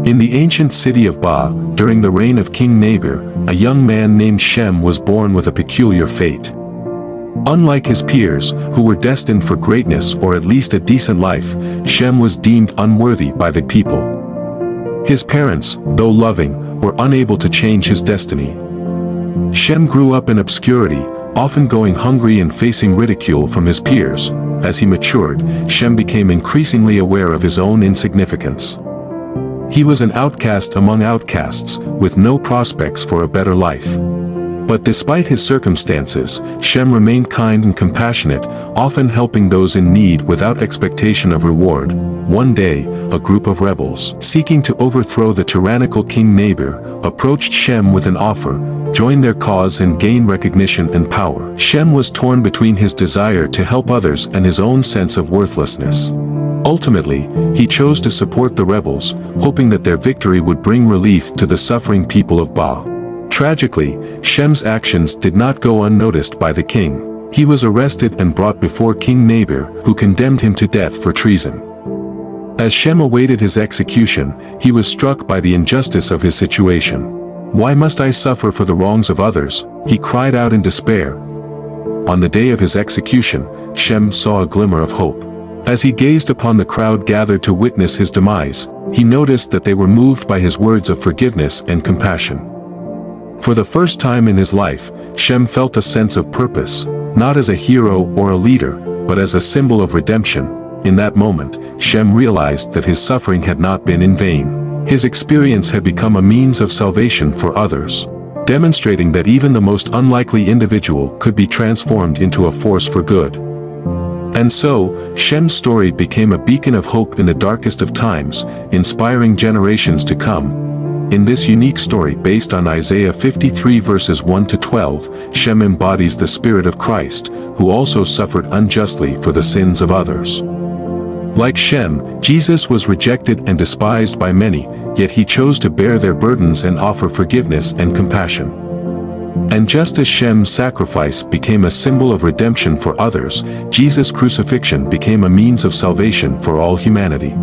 In the ancient city of Ba, during the reign of King Nabir, a young man named Shem was born with a peculiar fate. Unlike his peers, who were destined for greatness or at least a decent life, Shem was deemed unworthy by the people. His parents, though loving, were unable to change his destiny. Shem grew up in obscurity, often going hungry and facing ridicule from his peers. As he matured, Shem became increasingly aware of his own insignificance. He was an outcast among outcasts, with no prospects for a better life. But despite his circumstances, Shem remained kind and compassionate, often helping those in need without expectation of reward. One day, a group of rebels, seeking to overthrow the tyrannical King Nabir, approached Shem with an offer: join their cause and gain recognition and power. Shem was torn between his desire to help others and his own sense of worthlessness. Ultimately, he chose to support the rebels, hoping that their victory would bring relief to the suffering people of Ba. Tragically, Shem's actions did not go unnoticed by the king. He was arrested and brought before King Nabir, who condemned him to death for treason. As Shem awaited his execution, he was struck by the injustice of his situation. "Why must I suffer for the wrongs of others?" he cried out in despair. On the day of his execution, Shem saw a glimmer of hope. As he gazed upon the crowd gathered to witness his demise, he noticed that they were moved by his words of forgiveness and compassion. For the first time in his life, Shem felt a sense of purpose, not as a hero or a leader, but as a symbol of redemption. In that moment, Shem realized that his suffering had not been in vain. His experience had become a means of salvation for others, demonstrating that even the most unlikely individual could be transformed into a force for good. And so, Shem's story became a beacon of hope in the darkest of times, inspiring generations to come. In this unique story based on Isaiah 53 verses 1 to 12, Shem embodies the Spirit of Christ, who also suffered unjustly for the sins of others. Like Shem, Jesus was rejected and despised by many, yet he chose to bear their burdens and offer forgiveness and compassion. And just as Shem's sacrifice became a symbol of redemption for others, Jesus' crucifixion became a means of salvation for all humanity.